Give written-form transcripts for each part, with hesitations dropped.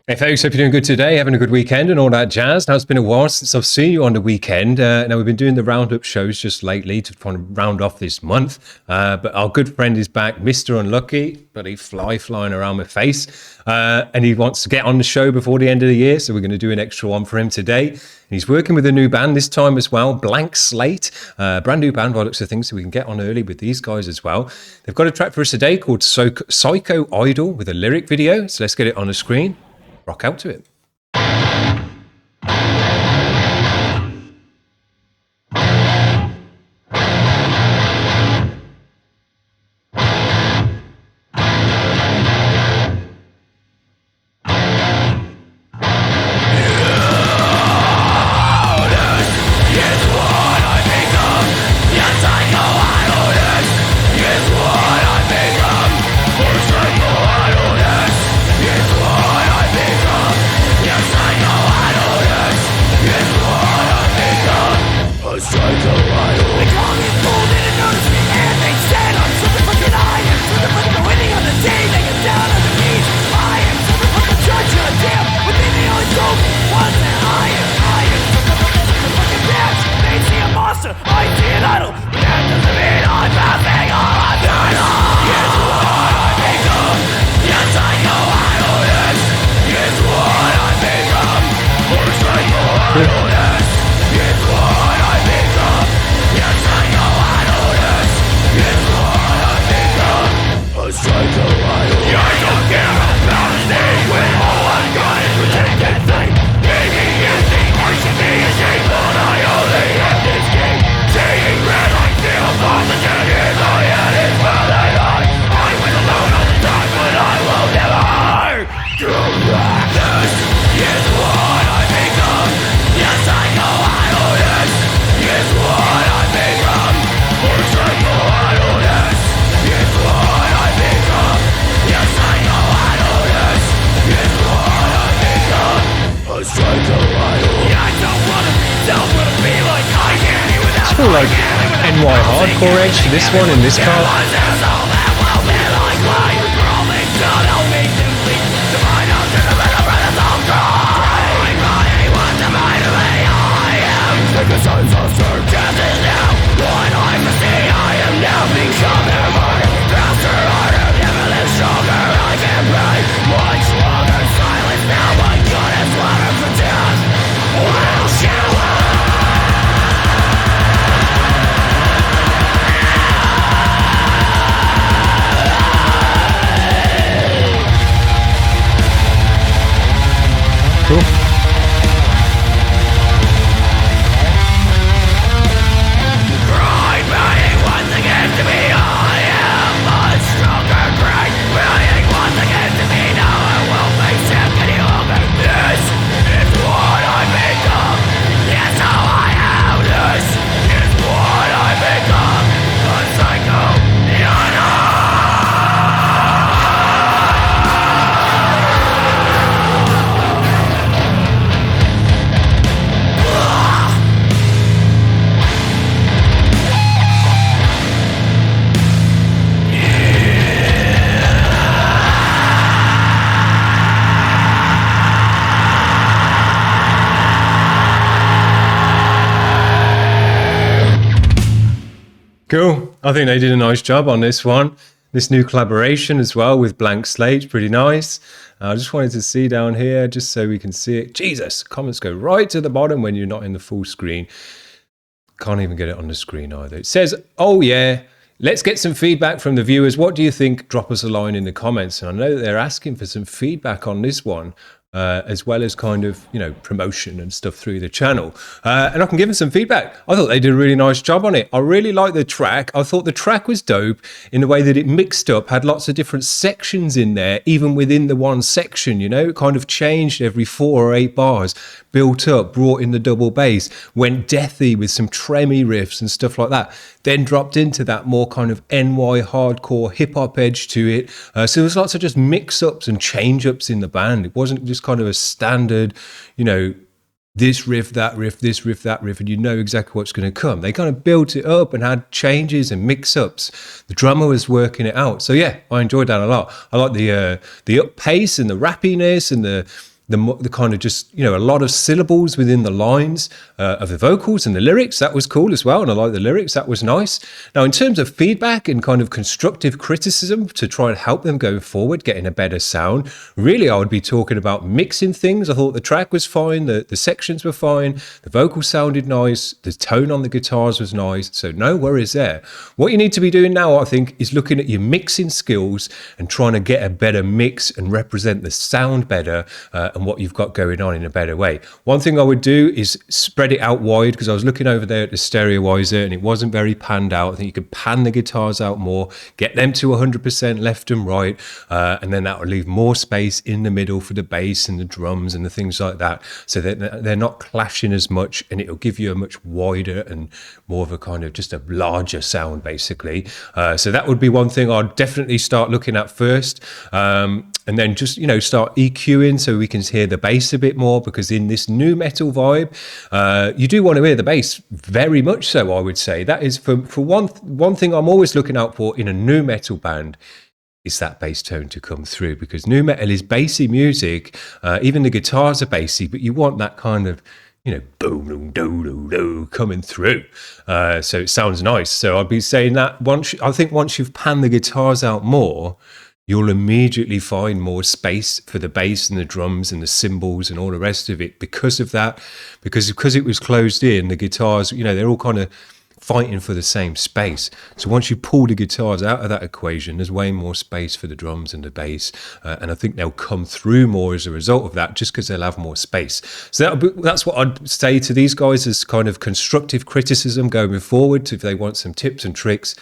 Hey folks, hope you're doing good today, having a good weekend and all that jazz. Now, it's been a while since I've seen you on the weekend. Now, we've been doing the roundup shows just lately to try and round off this month. But our good friend is back, Mr. Unlucky, bloody fly flying around my face. And he wants to get on the show before the end of the year, so we're going to do an extra one for him today. And he's working with a new band this time as well, Blnk Slate. Brand new band by the looks of things, so we can get on early with these guys as well. They've got a track for us today called Psycho Idol with a lyric video, so let's get it on the screen. Rock out to it. Like NY hardcore edge to this one in this car. Cool. Cool. I think they did a nice job on this one. This new collaboration as well with Blnk Slate, pretty nice. I just wanted to see down here just so we can see it. Jesus, comments go right to the bottom when you're not in the full screen. Can't even get it on the screen either. It says, oh yeah, let's get some feedback from the viewers. What do you think? Drop us a line in the comments. And I know that they're asking for some feedback on this one. As well as kind of, promotion and stuff through the channel. And I can give them some feedback. I thought they did a really nice job on it. I really liked the track. I thought the track was dope in the way that it mixed up, had lots of different sections in there, even within the one section, it kind of changed every 4 or 8 bars, built up, brought in the double bass, went deathy with some tremmy riffs and stuff like that, then dropped into that more kind of NY hardcore hip hop edge to it. So there was lots of just mix ups and change ups in the band. It wasn't just kind of a standard, this riff, that riff, this riff, that riff, and you know exactly what's going to come. They kind of built it up and had changes and mix-ups. The drummer was working it out. So yeah, I enjoyed that a lot. I like the up pace and the rappiness and the the kind of just, you know, a lot of syllables within the lines of the vocals and the lyrics. That was cool as well. And I like the lyrics. That was nice. Now, in terms of feedback and kind of constructive criticism to try and help them going forward, getting a better sound, really, I would be talking about mixing things. I thought the track was fine. The sections were fine. The vocals sounded nice. The tone on the guitars was nice. So no worries there. What you need to be doing now, I think, is looking at your mixing skills and trying to get a better mix and represent the sound better and what you've got going on in a better way. One thing I would do is spread it out wide, because I was looking over there at the stereoizer and it wasn't very panned out. I think you could pan the guitars out more, get them to 100% left and right, and then that will leave more space in the middle for the bass and the drums and the things like that, so that they're not clashing as much, and it'll give you a much wider and more of a kind of just a larger sound, basically. So that would be one thing I'd definitely start looking at first. And then just, you know, start EQing so we can hear the bass a bit more, because in this NuMetal vibe, you do want to hear the bass very much so, I would say. That is for one thing I'm always looking out for in a NuMetal band, is that bass tone to come through, because NuMetal is bassy music. Even the guitars are bassy, but you want that kind of, you know, boom, boom, do, do, do, coming through. So it sounds nice. So I'd be saying that I think once you've panned the guitars out more, you'll immediately find more space for the bass and the drums and the cymbals and all the rest of it because of that. Because it was closed in, the guitars, you know, they're all kind of fighting for the same space. So once you pull the guitars out of that equation, there's way more space for the drums and the bass. And I think they'll come through more as a result of that, just because they'll have more space. So that's what I'd say to these guys as kind of constructive criticism going forward. If they want some tips and tricks,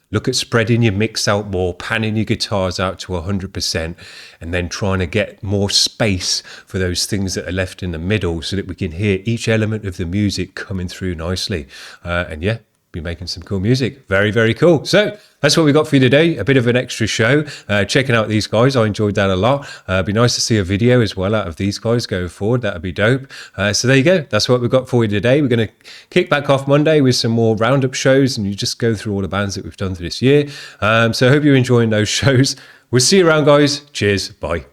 look at spreading your mix out more, panning your guitars out to 100%, and then trying to get more space for those things that are left in the middle so that we can hear each element of the music coming through nicely. And yeah, be making some cool music. Very, very cool. So that's what we got for you today. A bit of an extra show. Checking out these guys. I enjoyed that a lot. It'd be nice to see a video as well out of these guys going forward. That'd be dope. So there you go. That's what we've got for you today. We're going to kick back off Monday with some more roundup shows, and you just go through all the bands that we've done for this year. So I hope you're enjoying those shows. We'll see you around, guys. Cheers. Bye.